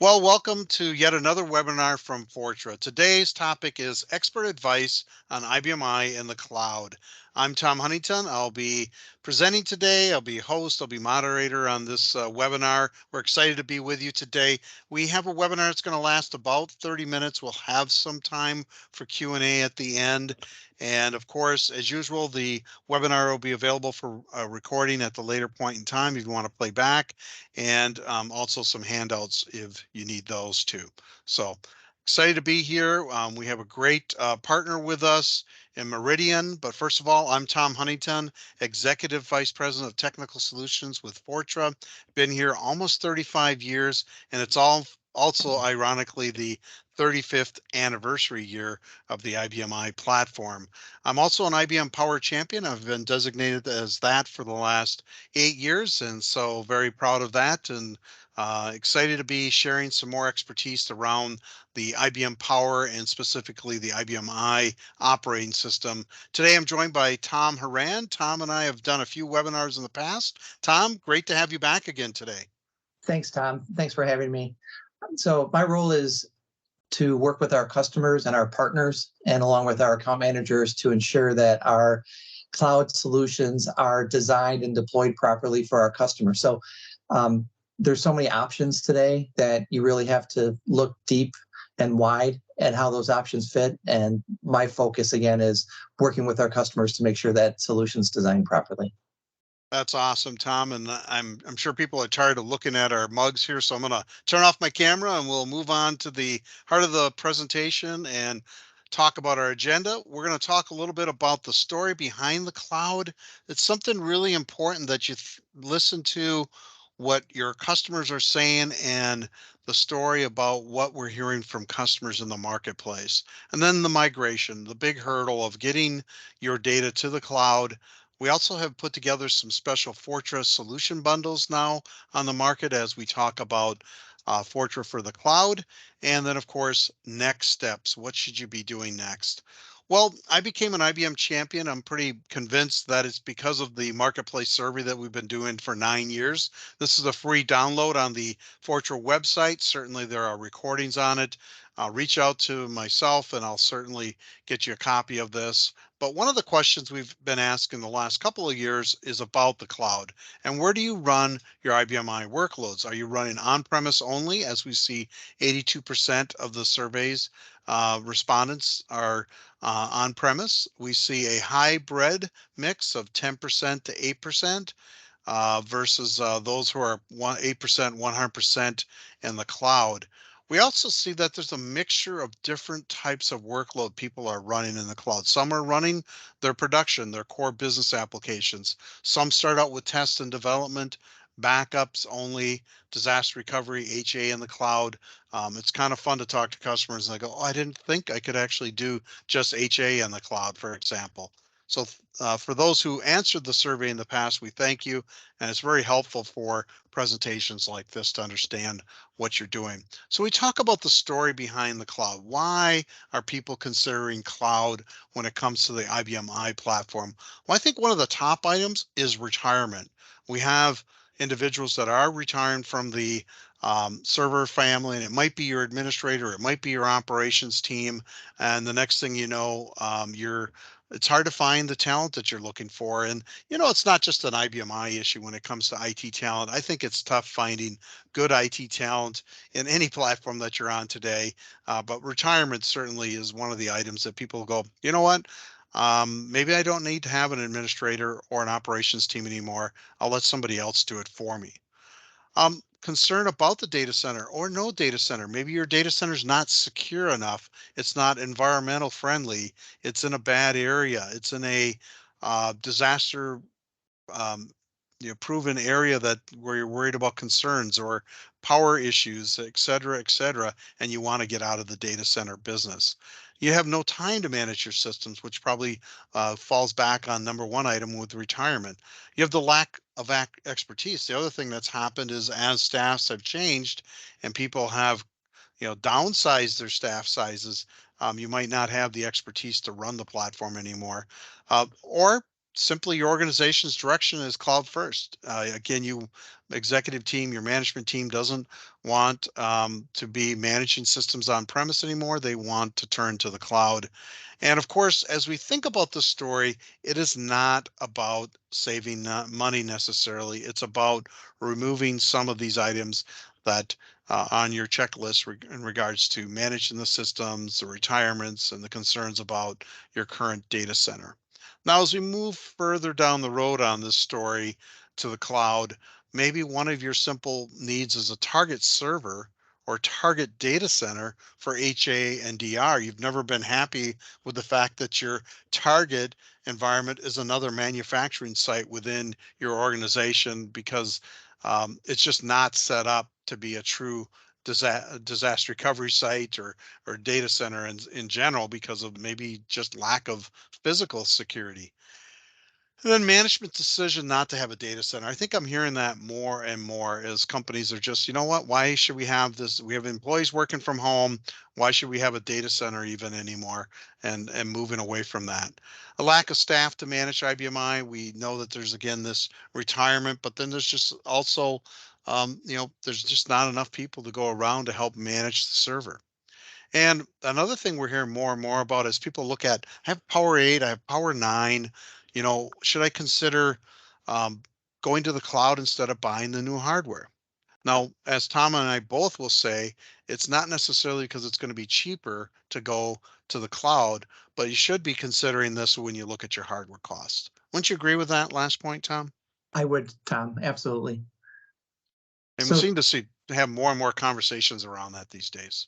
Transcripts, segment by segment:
Well, welcome to yet another webinar from Fortra. Today's topic is expert advice on IBM I in the cloud. I'm Tom Huntington. I'll be presenting today. I'll be host. I'll be moderator on this webinar. We're excited to be with you today. We have a webinar that's going to last about 30 minutes. We'll have some time for Q&A at the end. And of course, as usual, the webinar will be available for recording at the later point in time if you want to play back, and also some handouts if you need those too. So excited to be here. We have a great partner with us in Meridian. But first of all, I'm Tom Huntington, Executive Vice President of Technical Solutions with Fortra. Been here almost 35 years, and it's all also ironically the 35th anniversary year of the IBM I platform. I'm also an IBM Power Champion. I've been designated as that for the last 8 years, and so very proud of that, and excited to be sharing some more expertise around the IBM Power and specifically the IBM I operating system. Today I'm joined by Tom Horan. Tom and I have done a few webinars in the past. Tom, great to have you back again today. Thanks, Tom. Thanks for having me. So my role is to work with our customers and our partners, and along with our account managers, to ensure that our cloud solutions are designed and deployed properly for our customers. So there's so many options today that you really have to look deep and wide at how those options fit. And my focus, again, is working with our customers to make sure that solution's designed properly. That's awesome, Tom, and I'm sure people are tired of looking at our mugs here, so I'm going to turn off my camera and we'll move on to the heart of the presentation and talk about our agenda. We're going to talk a little bit about the story behind the cloud. It's something really important that you listen to what your customers are saying and the story about what we're hearing from customers in the marketplace. And then the migration, the big hurdle of getting your data to the cloud. We also have put together some special Fortra solution bundles now on the market as we talk about Fortra for the cloud. And then, of course, next steps. What should you be doing next? Well, I became an IBM champion. I'm pretty convinced that it's because of the marketplace survey that we've been doing for 9 years. This is a free download on the Fortra website. Certainly, there are recordings on it. Reach out to myself and I'll certainly get you a copy of this. But one of the questions we've been asking the last couple of years is about the cloud. And where do you run your IBM I workloads? Are you running on-premise only? As we see, 82% of the surveys respondents are on-premise. We see a hybrid mix of 10% to 8% versus those who are 8%, 100% in the cloud. We also see that there's a mixture of different types of workload people are running in the cloud. Some are running their production, their core business applications. Some start out with test and development, backups only, disaster recovery, HA in the cloud. It's kind of fun to talk to customers and they go, oh, I didn't think I could actually do just HA in the cloud, for example. So for those who answered the survey in the past, we thank you. And it's very helpful for presentations like this to understand what you're doing. So we talk about the story behind the cloud. Why are people considering cloud when it comes to the IBM I platform? Well, I think one of the top items is retirement. We have individuals that are retiring from the server family, and it might be your administrator, it might be your operations team, and the next thing you know, it's hard to find the talent that you're looking for. And it's not just an IBM I issue when it comes to IT talent. I think it's tough finding good IT talent in any platform that you're on today. But retirement certainly is one of the items that people go, you know what? Maybe I don't need to have an administrator or an operations team anymore. I'll let somebody else do it for me. Concern about the data center or no data center. Maybe your data center is not secure enough. It's not environmental friendly. It's in a bad area. It's in a disaster um, proven area that where you're worried about concerns or power issues, et cetera, and you want to get out of the data center business. You have no time to manage your systems, which probably falls back on number one item with retirement. You have the lack of expertise. The other thing that's happened is as staffs have changed and people have downsized their staff sizes, you might not have the expertise to run the platform anymore. Or simply your organization's direction is cloud first. Again, you executive team, your management team doesn't want to be managing systems on premise anymore. They want to turn to the cloud. And of course, as we think about the story, it is not about saving money necessarily. It's about removing some of these items that on your checklist in regards to managing the systems, the retirements, and the concerns about your current data center. Now, as we move further down the road on this story to the cloud, maybe one of your simple needs is a target server or target data center for HA and DR. You've never been happy with the fact that your target environment is another manufacturing site within your organization because it's just not set up to be a true disaster recovery site or data center in general because of maybe just lack of physical security. And then management decision not to have a data center. I think I'm hearing that more and more as companies are just, you know what, why should we have this? We have employees working from home. Why should we have a data center even anymore? And moving away from that. A lack of staff to manage IBMI. We know that there's again this retirement, but then there's just also, there's just not enough people to go around to help manage the server. And another thing we're hearing more and more about is people look at, I have Power 8, I have Power 9, should I consider um, going to the cloud instead of buying the new hardware? Now, as Tom and I both will say, it's not necessarily because it's going to be cheaper to go to the cloud, but you should be considering this when you look at your hardware costs. Wouldn't you agree with that last point, Tom? I would, Tom, absolutely. And we So seem to have more and more conversations around that these days.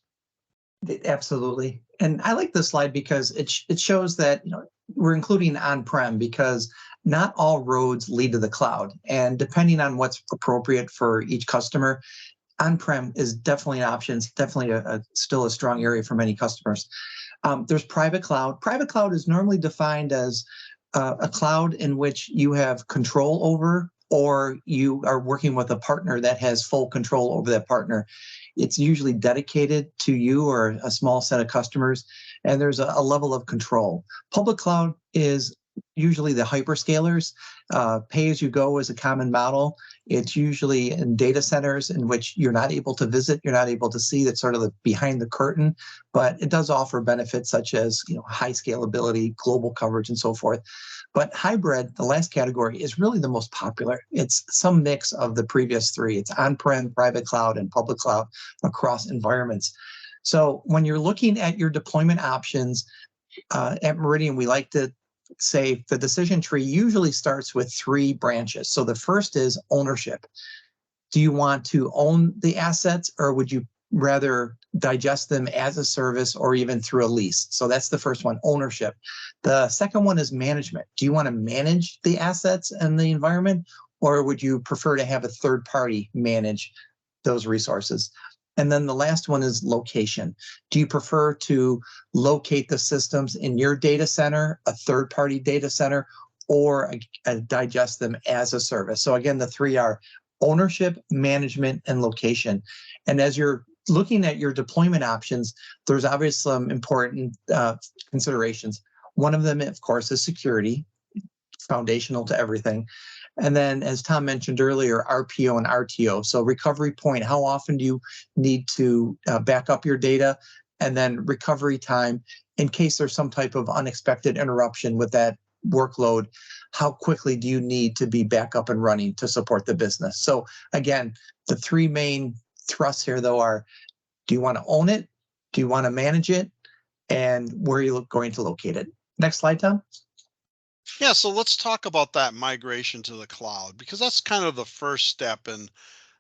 absolutely. And I like this slide because it shows that we're including on-prem because not all roads lead to the cloud. And depending on what's appropriate for each customer, on-prem is definitely an option. It's definitely still a strong area for many customers. There's private cloud. Private cloud is normally defined as a cloud in which you have control over, or you are working with a partner that has full control over that partner. It's usually dedicated to you or a small set of customers, and there's a level of control. Public cloud is usually the hyperscalers. Pay as you go is a common model. It's usually in data centers in which you're not able to visit, you're not able to see. That's sort of the behind the curtain, but it does offer benefits such as high scalability, global coverage, and so forth. But hybrid, the last category, is really the most popular. It's some mix of the previous three. It's on-prem, private cloud, and public cloud across environments. So when you're looking at your deployment options, at Meridian, we like to say the decision tree usually starts with 3 branches. So the first is ownership. Do you want to own the assets, or would you rather digest them as a service or even through a lease? So that's the first one, ownership. The second one is management. Do you want to manage the assets and the environment, or would you prefer to have a third party manage those resources? And then the last one is location. Do you prefer to locate the systems in your data center, a third-party data center, or digest them as a service? So again, the 3 are ownership, management, and location. And as you're looking at your deployment options, there's obviously some important considerations. One of them, of course, is security, foundational to everything. And then, as Tom mentioned earlier, RPO and RTO. So recovery point, how often do you need to back up your data? And then recovery time, in case there's some type of unexpected interruption with that workload, how quickly do you need to be back up and running to support the business? So again, the 3 main thrusts here, though, are: do you want to own it? Do you want to manage it? And where are you going to locate it? Next slide, Tom. Yeah, so let's talk about that migration to the cloud because that's kind of the first step. And,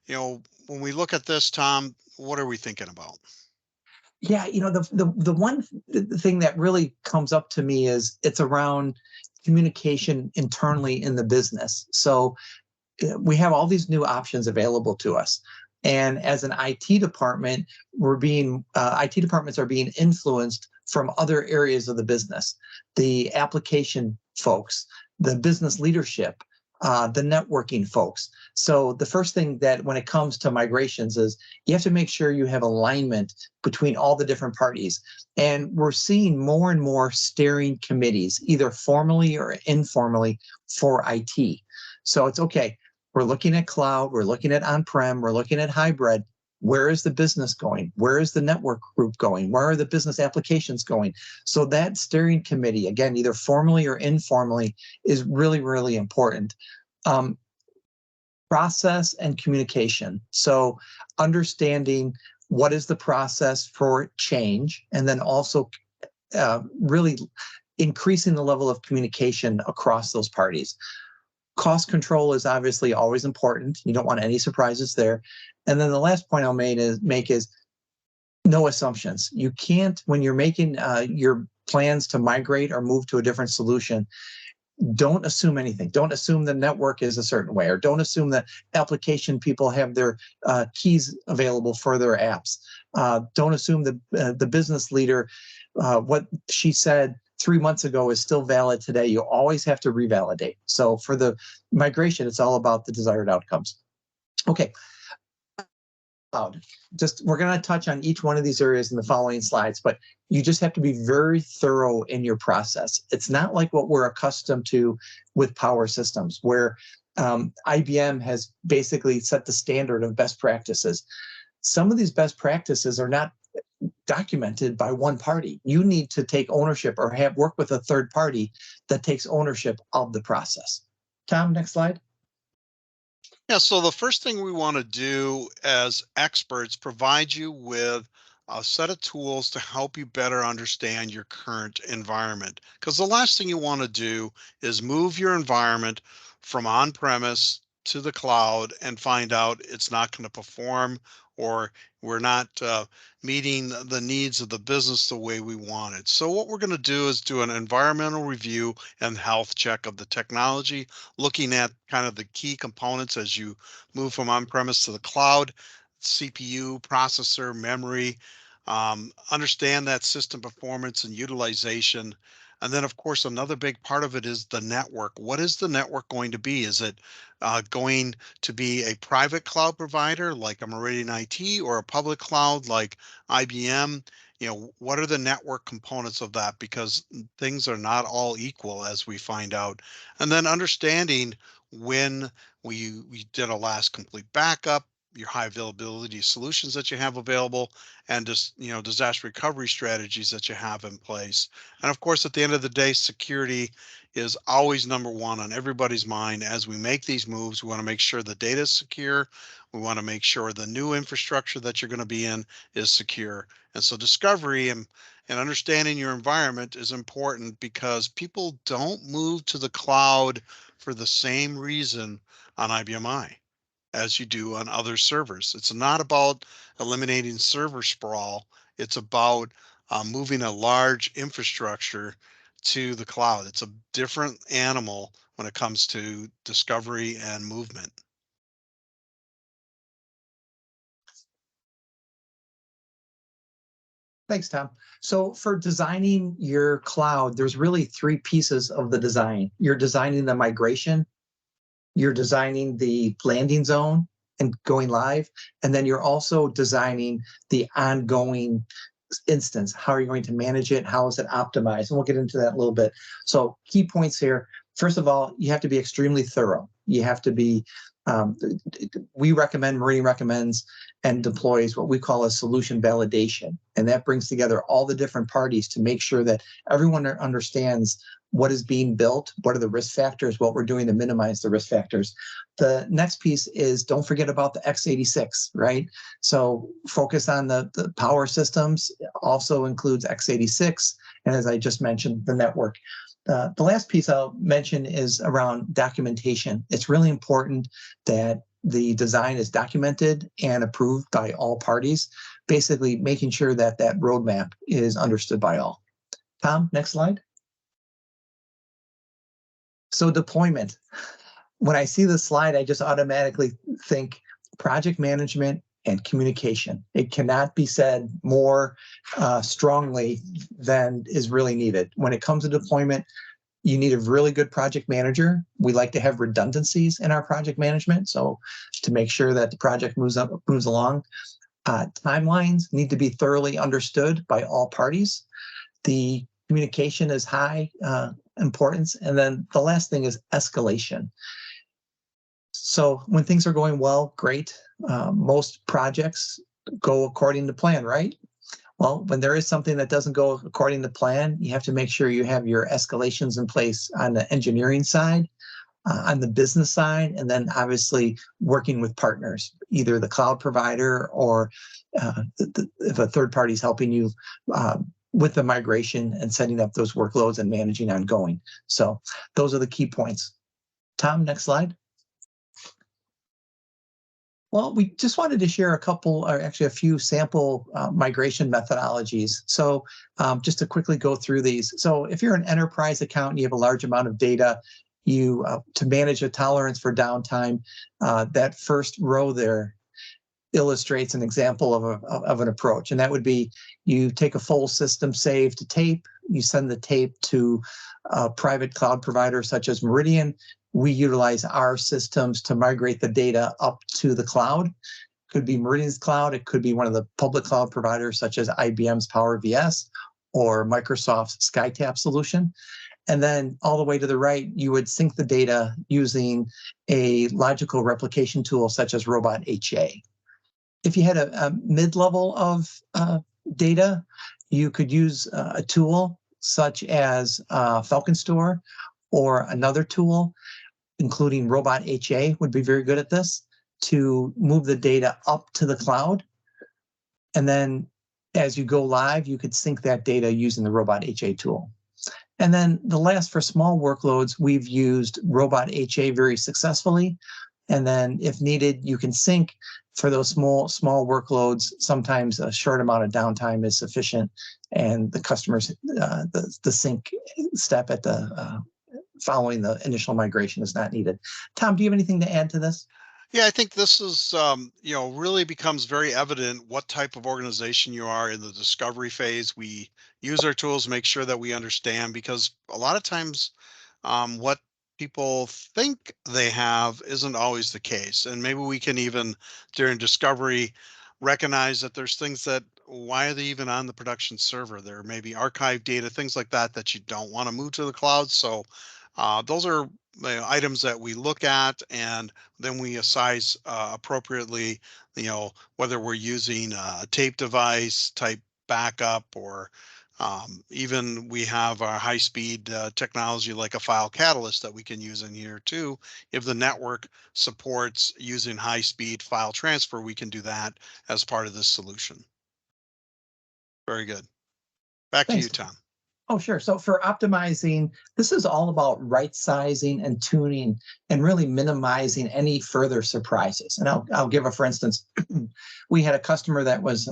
when we look at this, Tom, what are we thinking about? Yeah, the one thing that really comes up to me is it's around communication internally in the business. So we have all these new options available to us. And as an IT department, IT departments are being influenced from other areas of the business. The application folks, the business leadership, the networking folks. So the first thing that when it comes to migrations is you have to make sure you have alignment between all the different parties. And we're seeing more and more steering committees, either formally or informally, for IT. So it's okay. We're looking at cloud, we're looking at on-prem, we're looking at hybrid. Where is the business going? Where is the network group going? Where are the business applications going? So that steering committee, again, either formally or informally, is really, really important. Process and communication. So understanding what is the process for change, and then also really increasing the level of communication across those parties. Cost control is obviously always important. You don't want any surprises there. And then the last point I'll make is no assumptions. You can't, when you're making your plans to migrate or move to a different solution, don't assume anything. Don't assume the network is a certain way, or don't assume that application people have their keys available for their apps. Don't assume the business leader, what she said 3 months ago is still valid today. You always have to revalidate. So for the migration, it's all about the desired outcomes. Okay. We're going to touch on each one of these areas in the following slides, but you just have to be very thorough in your process. It's not like what we're accustomed to with power systems, where IBM has basically set the standard of best practices. Some of these best practices are not documented by one party. You need to take ownership or work with a third party that takes ownership of the process. Tom, next slide. Yeah, so the first thing we want to do as experts, provide you with a set of tools to help you better understand your current environment. Because the last thing you want to do is move your environment from on-premise to the cloud and find out it's not going to perform, or we're not meeting the needs of the business the way we want it. So what we're going to do is do an environmental review and health check of the technology, looking at kind of the key components as you move from on-premise to the cloud: CPU, processor, memory, understand that system performance and utilization. And then, of course, another big part of it is the network. What is the network going to be? Is it going to be a private cloud provider like a Meridian IT, or a public cloud like IBM? What are the network components of that? Because things are not all equal, as we find out. And then understanding when we did a last complete backup, your high availability solutions that you have available, and just disaster recovery strategies that you have in place. And of course, at the end of the day, security is always number one on everybody's mind. As we make these moves, we want to make sure the data is secure. We want to make sure the new infrastructure that you're going to be in is secure. And so discovery and understanding your environment is important, because people don't move to the cloud for the same reason on IBM I as you do on other servers. It's not about eliminating server sprawl. It's about moving a large infrastructure to the cloud. It's a different animal when it comes to discovery and movement. Thanks, Tom. So for designing your cloud, there's really 3 pieces of the design. You're designing the migration, you're designing the landing zone and going live, and then you're also designing the ongoing instance. How are you going to manage it? How is it optimized? And we'll get into that in a little bit. So key points here. First of all, you have to be extremely thorough. You have to be, Meridian recommends and deploys what we call a solution validation. And that brings together all the different parties to make sure that everyone understands what is being built, what are the risk factors, what we're doing to minimize the risk factors. The next piece is, don't forget about the x86, right? So focus on the power systems, also includes x86. And as I just mentioned, the network. The last piece I'll mention is around documentation. It's really important that the design is documented and approved by all parties, basically making sure that that roadmap is understood by all. Tom, next slide. So deployment. When I see this slide, I just automatically think project management and communication. It cannot be said more strongly than is really needed. When it comes to deployment, you need a really good project manager. We like to have redundancies in our project management, so to make sure that the project moves along. Timelines need to be thoroughly understood by all parties. The communication is high importance. And then the last thing is escalation. So when things are going well, great. Most projects go according to plan, right? Well, when there is something that doesn't go according to plan, you have to make sure you have your escalations in place on the engineering side, on the business side, and then obviously working with partners, either the cloud provider or if a third party is helping you with the migration and setting up those workloads and managing ongoing. So those are the key points. Tom, next slide. Well, we just wanted to share a couple, or actually a few sample migration methodologies. So just to quickly go through these. So if you're an enterprise account and you have a large amount of data, you to manage a tolerance for downtime, that first row there illustrates an example of an approach. And that would be you take a full system save to tape, you send the tape to a private cloud provider such as Meridian. We utilize our systems to migrate the data up to the cloud. Could be Meridian's cloud. It could be one of the public cloud providers such as IBM's Power VS or Microsoft's SkyTab solution. And then all the way to the right, you would sync the data using a logical replication tool such as Robot HA. If you had a mid-level of data, you could use a tool such as Falcon Store or another tool, including Robot HA would be very good at this, to move the data up to the cloud. And then as you go live, you could sync that data using the Robot HA tool. And then the last, for small workloads, we've used Robot HA very successfully. And then if needed, you can sync for those small workloads. Sometimes a short amount of downtime is sufficient, and the customers, the sync step at the following the initial migration is not needed. Tom, do you have anything to add to this? Yeah, I think this is, really becomes very evident what type of organization you are in the discovery phase. We use our tools, make sure that we understand, because a lot of times what people think they have isn't always the case. And maybe we can even, during discovery, recognize that there's things that, why are they even on the production server? There may be archive data, things like that, that you don't want to move to the cloud. So those are items that we look at, and then we assize appropriately, whether we're using a tape device type backup, or even we have our high-speed technology like a File Catalyst that we can use in here too. If the network supports using high-speed file transfer, we can do that as part of this solution. Very good. Back to you, Tom. Oh, sure. So for optimizing, this is all about right sizing and tuning and really minimizing any further surprises. And I'll give for instance, we had a customer that was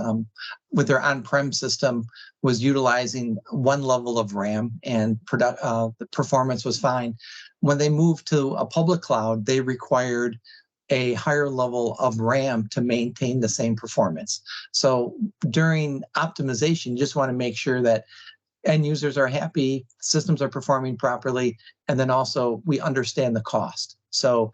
with their on-prem system was utilizing one level of RAM, and the performance was fine. When they moved to a public cloud, they required a higher level of RAM to maintain the same performance. So during optimization, you just want to make sure that end users are happy, systems are performing properly, and then also we understand the cost. So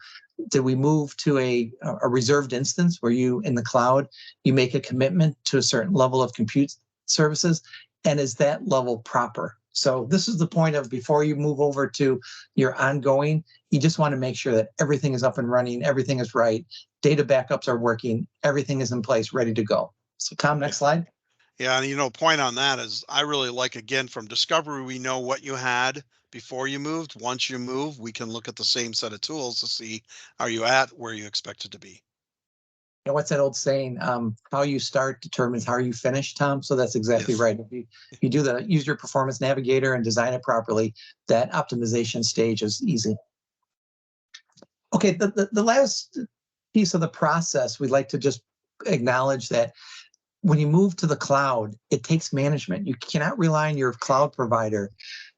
did we move to a reserved instance where you, in the cloud, you make a commitment to a certain level of compute services, and is that level proper? So this is the point of, before you move over to your ongoing, you just want to make sure that everything is up and running, everything is right, data backups are working, everything is in place, ready to go. So Tom, next slide. Yeah, and point on that is, I really like, again, from discovery, we know what you had before you moved. Once you move, we can look at the same set of tools to see, are you at where you expected to be? And what's that old saying? How you start determines how you finish, Tom. So that's exactly Yes. right. If you do use your performance navigator and design it properly, that optimization stage is easy. Okay, the last piece of the process, we'd like to just acknowledge that when you move to the cloud, it takes management. You cannot rely on your cloud provider,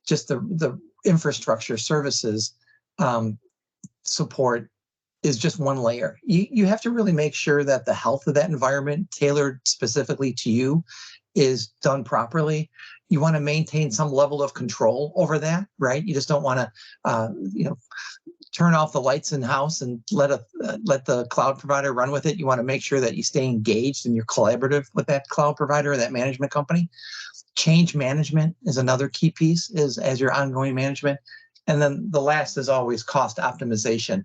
just the infrastructure services support is just one layer. You have to really make sure that the health of that environment, tailored specifically to you, is done properly. you want to maintain some level of control over that, right? You just don't want to, turn off the lights in the house and let the cloud provider run with it. You want to make sure that you stay engaged and you're collaborative with that cloud provider or that management company. Change management is another key piece is as your ongoing management. And then the last is always cost optimization.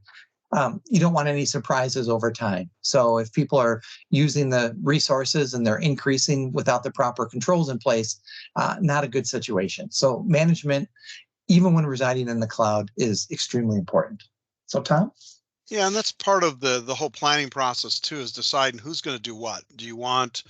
You don't want any surprises over time. So if people are using the resources and they're increasing without the proper controls in place, not a good situation. So management, even when residing in the cloud, is extremely important. So Tom? Yeah, and that's part of the whole planning process too, is deciding who's going to do what. Do you want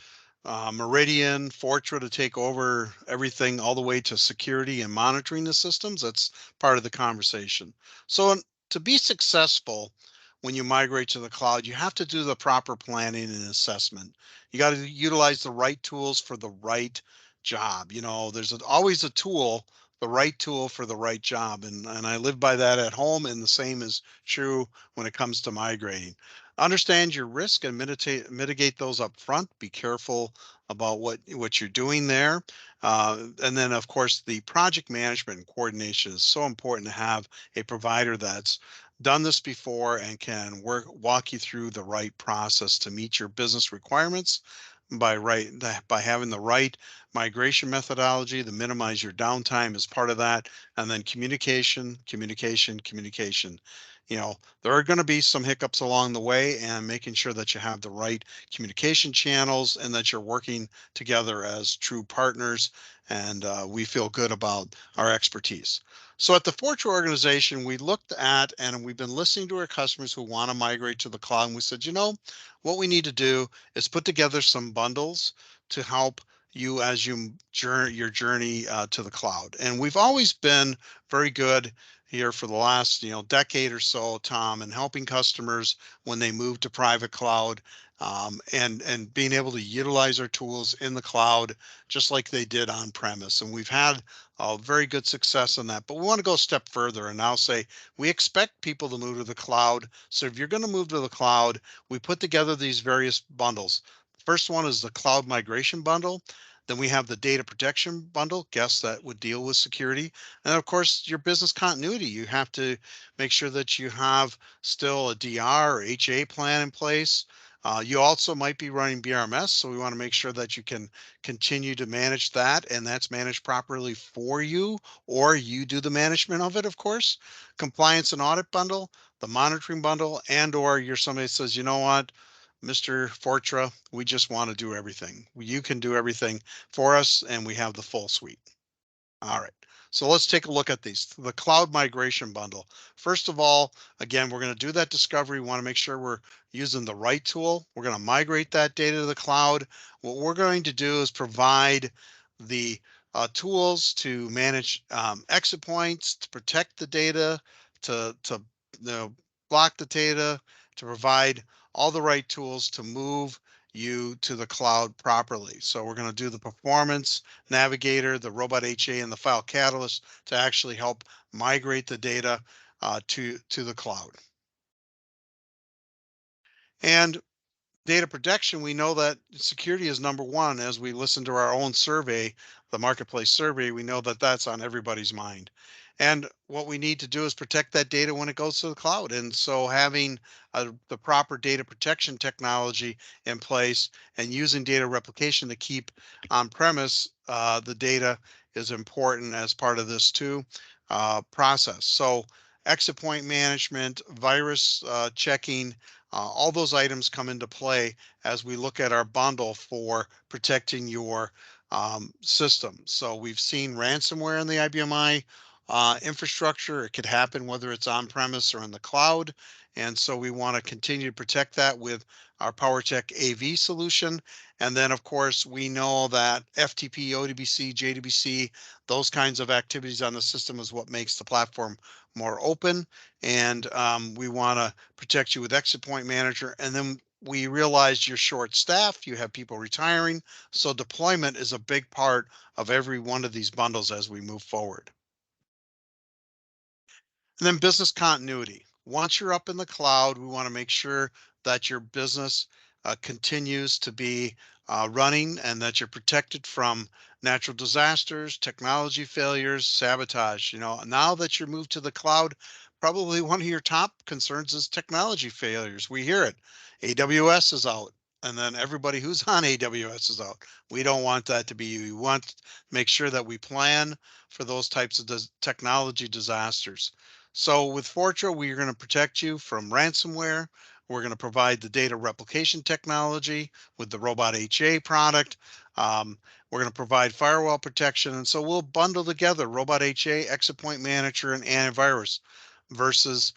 Meridian, Fortra to take over everything all the way to security and monitoring the systems? That's part of the conversation. So to be successful when you migrate to the cloud, you have to do the proper planning and assessment. You got to utilize the right tools for the right job. There's always a tool, the right tool for the right job. And I live by that at home, and the same is true when it comes to migrating. Understand your risk and mitigate those up front. Be careful about what you're doing there. And then, of course, the project management and coordination is so important to have a provider that's done this before and can walk you through the right process to meet your business requirements by having the right migration methodology to minimize your downtime as part of that. And then communication, communication, communication. There are going to be some hiccups along the way, and making sure that you have the right communication channels and that you're working together as true partners. And we feel good about our expertise. So at the Fortra organization, we looked at and we've been listening to our customers who want to migrate to the cloud. And we said, what we need to do is put together some bundles to help you as your journey to the cloud. And we've always been very good here for the last decade or so, Tom, in helping customers when they move to private cloud, and being able to utilize our tools in the cloud just like they did on premise. And we've had very good success in that. But we want to go a step further and now say we expect people to move to the cloud. So if you're going to move to the cloud, we put together these various bundles. The first one is the cloud migration bundle. Then we have the data protection bundle, guess that would deal with security. And of course, your business continuity. You have to make sure that you have still a DR or HA plan in place. You also might be running BRMS, so we want to make sure that you can continue to manage that, and that's managed properly for you, or you do the management of it, of course. Compliance and audit bundle, the monitoring bundle, and or you're somebody that says, you know what, Mr. Fortra, we just want to do everything. You can do everything for us, and we have the full suite. All right, so let's take a look at these. The cloud migration bundle. First of all, again, we're going to do that discovery. We want to make sure we're using the right tool. We're going to migrate that data to the cloud. What we're going to do is provide the tools to manage exit points, to protect the data, to block the data, to provide all the right tools to move you to the cloud properly. So we're going to do the performance navigator, the robot HA, and the file catalyst to actually help migrate the data to the cloud. And data protection, we know that security is number one. As we listen to our own survey, the marketplace survey, we know that that's on everybody's mind. And what we need to do is protect that data when it goes to the cloud. And so having the proper data protection technology in place and using data replication to keep on premise the data is important as part of this too process. So exit point management, virus checking, all those items come into play as we look at our bundle for protecting your system. So we've seen ransomware in the IBMI infrastructure. It could happen whether it's on premise or in the cloud. And so we want to continue to protect that with our PowerTech AV solution. And then, of course, we know that FTP, ODBC, JDBC, those kinds of activities on the system is what makes the platform more open. And we want to protect you with Exit Point Manager. And then we realized you're short staffed, you have people retiring. So deployment is a big part of every one of these bundles as we move forward. And then business continuity. Once you're up in the cloud, we want to make sure that your business continues to be running and that you're protected from natural disasters, technology failures, sabotage. Now that you're moved to the cloud, probably one of your top concerns is technology failures. We hear it. AWS is out, and then everybody who's on AWS is out. We don't want that to be you. We want to make sure that we plan for those types of technology disasters. So with Fortro, we're going to protect you from ransomware. We're going to provide the data replication technology with the Robot HA product. We're going to provide firewall protection. And so we'll bundle together Robot HA, Exit Point Manager, and antivirus versus,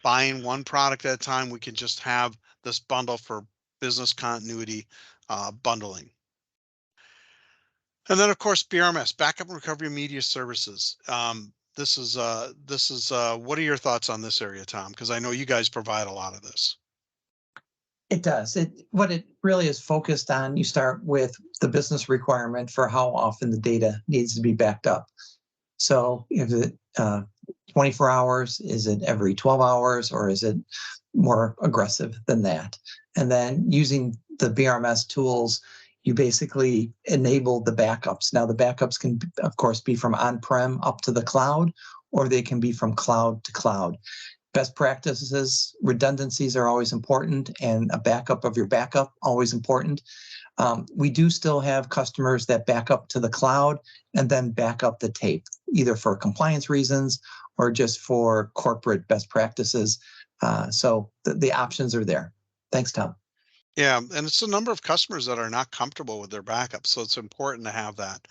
buying one product at a time. We can just have this bundle for business continuity bundling. And then, of course, BRMS, Backup and Recovery Media Services. This is what are your thoughts on this area, Tom? Because I know you guys provide a lot of this. It does. What it really is focused on, you start with the business requirement for how often the data needs to be backed up. So if it 24 hours, is it every 12 hours, or is it more aggressive than that? And then using the BRMS tools, you basically enable the backups. Now the backups can, of course, be from on-prem up to the cloud, or they can be from cloud to cloud. Best practices, redundancies are always important, and a backup of your backup, always important. We do still have customers that back up to the cloud and then back up the tape, either for compliance reasons or just for corporate best practices. So the options are there. Thanks, Tom. Yeah, and it's a number of customers that are not comfortable with their backups, so it's important to have that.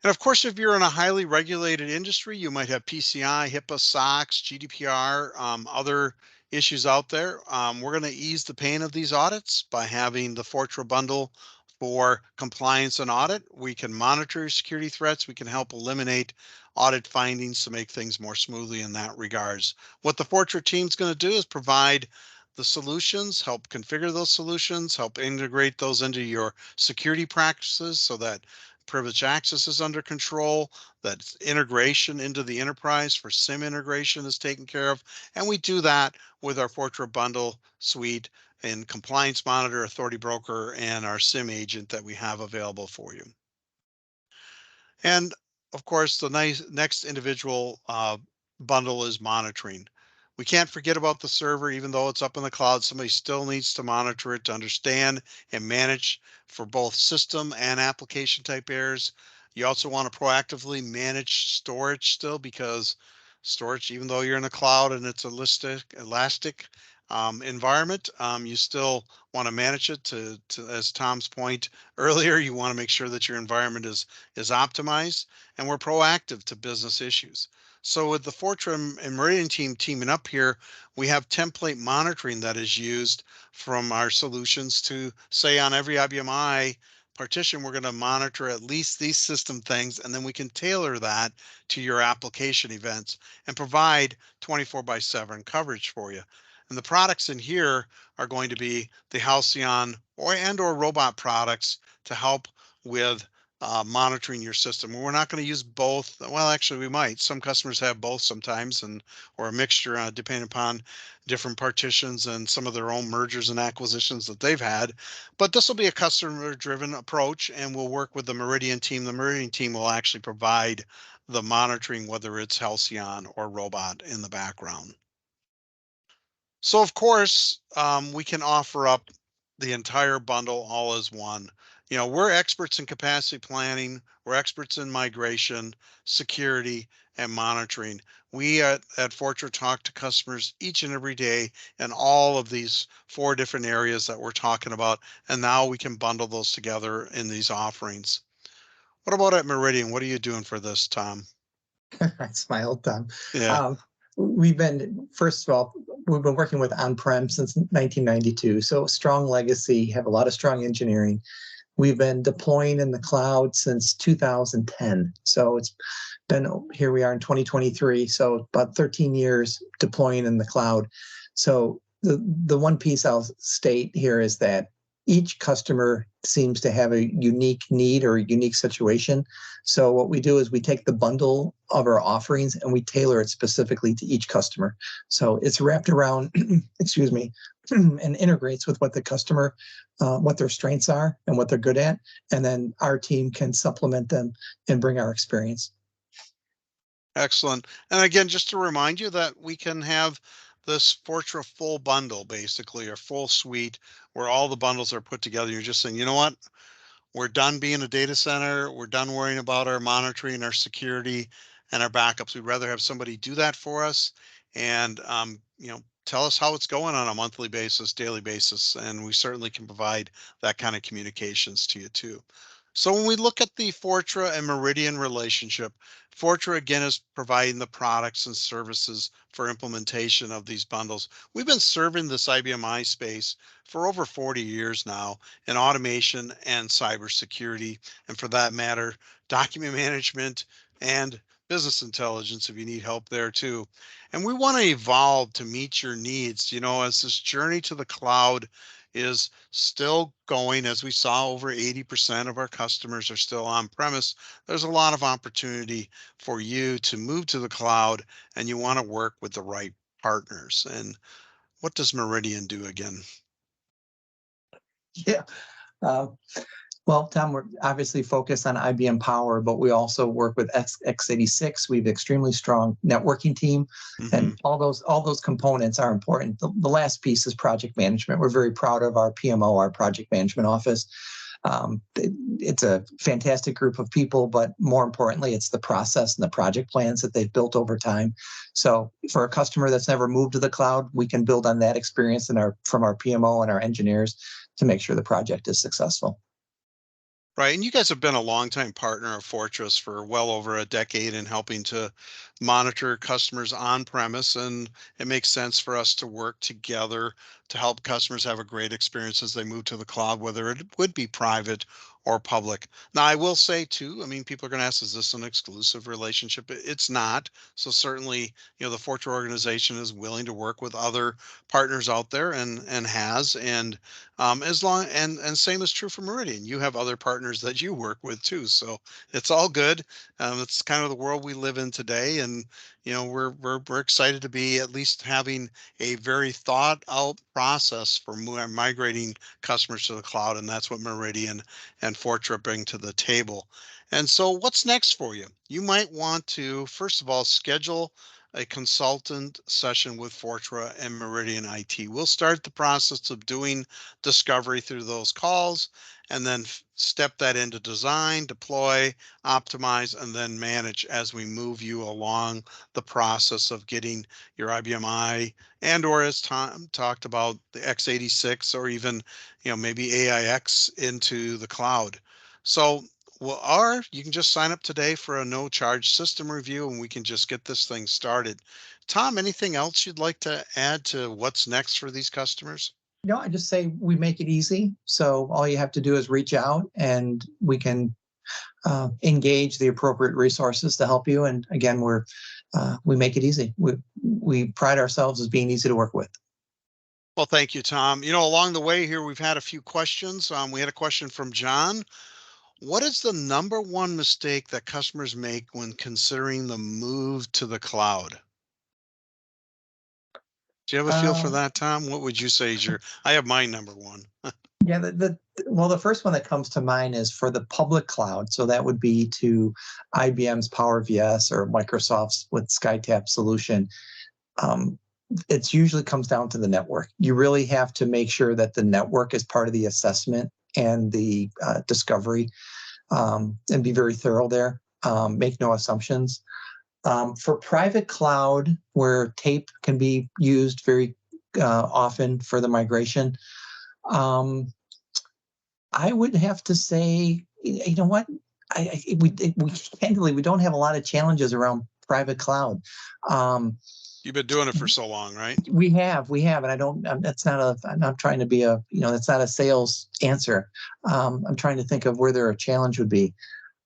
And of course, if you're in a highly regulated industry, you might have PCI, HIPAA, SOX, GDPR, other issues out there. We're going to ease the pain of these audits by having the Fortro bundle for compliance and audit. We can monitor your security threats. We can help eliminate audit findings to make things more smoothly in that regards. What the Fortro team's going to do is provide the solutions, help configure those solutions, help integrate those into your security practices so that privileged access is under control, that integration into the enterprise for SIM integration is taken care of. And we do that with our Fortro bundle suite and Compliance Monitor, Authority Broker, and our SIM agent that we have available for you. And of course, the next individual bundle is monitoring. We can't forget about the server, even though it's up in the cloud. Somebody still needs to monitor it to understand and manage for both system and application type errors. You also want to proactively manage storage still, because storage, even though you're in the cloud and it's elastic environment, you still want to manage it to, as Tom's point earlier, you want to make sure that your environment is optimized, and we're proactive to business issues. So with the Fortro and Meridian team teaming up here, we have template monitoring that is used from our solutions to say on every IBMI partition, we're going to monitor at least these system things, and then we can tailor that to your application events and provide 24/7 coverage for you. And the products in here are going to be the Halcyon or robot products to help with monitoring your system. We're not going to use both. Well, actually, we might. Some customers have both sometimes, or a mixture depending upon different partitions and some of their own mergers and acquisitions that they've had. But this will be a customer-driven approach, and we'll work with the Meridian team. The Meridian team will actually provide the monitoring, whether it's Halcyon or robot in the background. So of course, we can offer up the entire bundle all as one. We're experts in capacity planning. We're experts in migration, security, and monitoring. We at Fortro talk to customers each and every day in all of these 4 different areas that we're talking about. And now we can bundle those together in these offerings. What about at Meridian? What are you doing for this, Tom? I smiled, Tom. Yeah. First of all, we've been working with on-prem since 1992. So strong legacy, have a lot of strong engineering. We've been deploying in the cloud since 2010. So it's been, here we are in 2023. So about 13 years deploying in the cloud. So the one piece I'll state here is that each customer seems to have a unique need or a unique situation. So what we do is we take the bundle of our offerings and we tailor it specifically to each customer. So it's wrapped around, excuse me, and integrates with what the customer, what their strengths are and what they're good at. And then our team can supplement them and bring our experience. Excellent. And again, just to remind you that we can have this Fortra full bundle, basically, or full suite, where all the bundles are put together. You're just saying, you know what? We're done being a data center. We're done worrying about our monitoring, our security, and our backups. We'd rather have somebody do that for us and, tell us how it's going on a monthly basis, daily basis. And we certainly can provide that kind of communications to you too. So when we look at the Fortra and Meridian relationship, Fortra again is providing the products and services for implementation of these bundles. We've been serving this IBM space for over 40 years now in automation and cybersecurity, and for that matter, document management and business intelligence if you need help there too. And we want to evolve to meet your needs, as this journey to the cloud is still going, as we saw, over 80% of our customers are still on premise. There's a lot of opportunity for you to move to the cloud, and you want to work with the right partners. And what does Meridian do again? Yeah. Uh, Well, Tom, we're obviously focused on IBM Power, but we also work with x86. We have an extremely strong networking team, and all those components are important. The last piece is project management. We're very proud of our PMO, our project management office. It's a fantastic group of people, but more importantly, it's the process and the project plans that they've built over time. So for a customer that's never moved to the cloud, we can build on that experience from our PMO and our engineers to make sure the project is successful. Right. And you guys have been a longtime partner of Fortress for well over a decade in helping to monitor customers on premise. And it makes sense for us to work together to help customers have a great experience as they move to the cloud, whether it would be private or public. Now, I will say too, I mean, people are going to ask, is this an exclusive relationship? It's not. So certainly, the Fortress organization is willing to work with other partners out there and has. And as long and same is true for Meridian. You have other partners that you work with too, so it's all good. It's kind of the world we live in today, and we're excited to be at least having a very thought out process for migrating customers to the cloud, and that's what Meridian and Fortra bring to the table. And so, what's next for you? You might want to first of all schedule a consultant session with Fortra and Meridian IT. We'll start the process of doing discovery through those calls and then step that into design, deploy, optimize, and then manage as we move you along the process of getting your IBM I or as Tom talked about the x86 or even maybe AIX into the cloud. So or you can just sign up today for a no charge system review and we can just get this thing started. Tom, anything else you'd like to add to what's next for these customers? No, I just say we make it easy. So all you have to do is reach out and we can engage the appropriate resources to help you. And again, we make it easy. We pride ourselves as being easy to work with. Well, thank you, Tom. Along the way here, we've had a few questions. We had a question from John. What is the number one mistake that customers make when considering the move to the cloud? Do you have a feel for that, Tom? What would you say is I have my number one. Yeah, the first one that comes to mind is for the public cloud. So that would be to IBM's Power VS or Microsoft's with SkyTab solution. It usually comes down to the network. You really have to make sure that the network is part of the assessment and the discovery, and be very thorough there. Make no assumptions. For private cloud, where tape can be used very often for the migration, I would have to say, you know what? We don't have a lot of challenges around private cloud. You've been doing it for so long, right? We have, and I'm not trying to be that's not a sales answer. I'm trying to think of where there a challenge would be.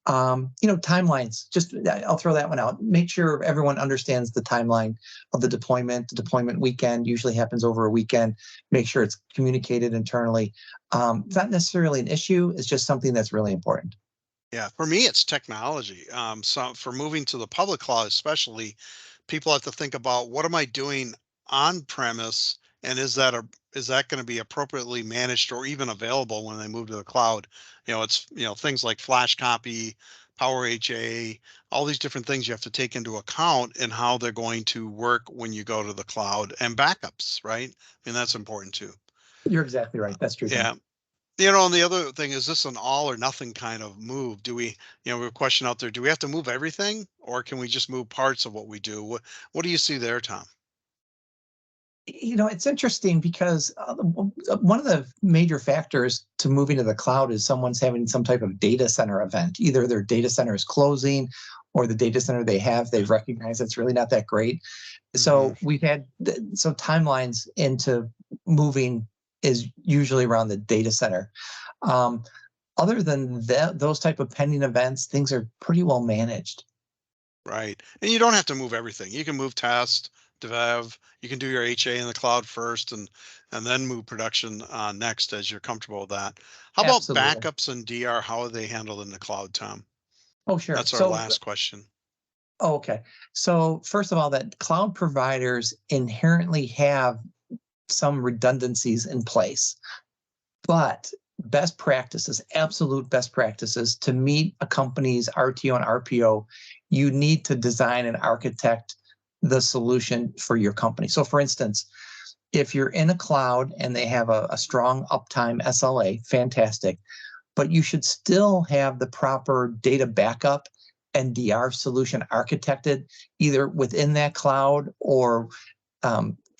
Timelines, just I'll throw that one out. Make sure everyone understands the timeline of the deployment. The deployment weekend usually happens over a weekend. Make sure it's communicated internally. It's not necessarily an issue. It's just something that's really important. Yeah, for me, it's technology. So for moving to the public cloud, especially, people have to think about what am I doing on premise, and is that going to be appropriately managed or even available when they move to the cloud? It's things like flash copy, Power HA, all these different things you have to take into account and how they're going to work when you go to the cloud and backups, right? I mean, that's important too. You're exactly right. That's true, Tom. Yeah. And the other thing is this an all or nothing kind of move? Do we, we have a question out there. Do we have to move everything or can we just move parts of what we do? What do you see there, Tom? It's interesting because one of the major factors to moving to the cloud is someone's having some type of data center event. Either their data center is closing or the data center they've recognized it's really not that great. Hmm. So so timelines into moving is usually around the data center. Um, Other than that, those type of pending events, things are pretty well managed. Right. And you don't have to move everything. You can move test, dev, you can do your HA in the cloud first and then move production next as you're comfortable with that. How about Absolutely. backups and DR? How are they handled in the cloud, Tom? Oh, sure. That's our last question. Okay. So first of all, that cloud providers inherently have some redundancies in place, but best practices, absolute best practices to meet a company's RTO and RPO, you need to design and architect the solution for your company. So for instance, if you're in a cloud and they have a strong uptime SLA, fantastic, but you should still have the proper data backup and DR solution architected either within that cloud or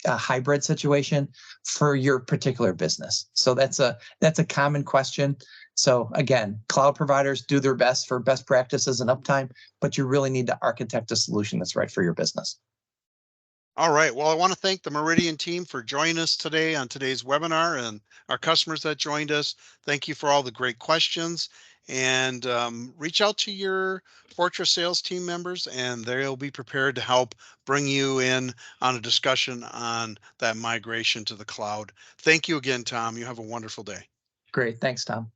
a hybrid situation for your particular business. So that's a common question. So again, cloud providers do their best for best practices and uptime, but you really need to architect a solution that's right for your business. All right. Well, I want to thank the Meridian team for joining us today on today's webinar and our customers that joined us. Thank you for all the great questions and reach out to your Fortress sales team members and they'll be prepared to help bring you in on a discussion on that migration to the cloud. Thank you again, Tom. You have a wonderful day. Great. Thanks, Tom.